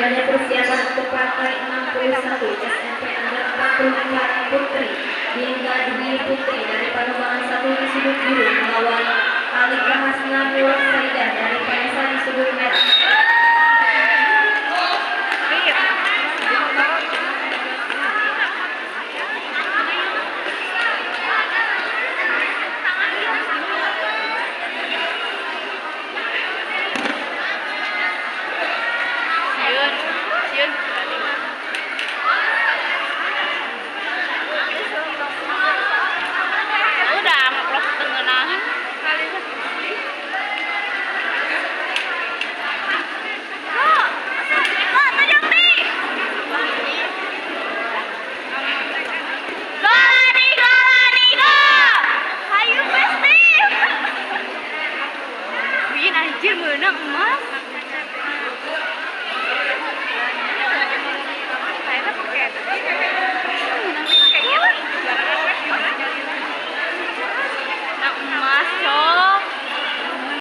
adanya persiapan untuk partai 61 SMP Under 44 Putri hingga Dwi Putri dari Pademangan 1 di sudut biru melawan Alika Hasna Nur Saidan dari Panesa di sudut merah. Anjir menang emas. Kayaknya pakai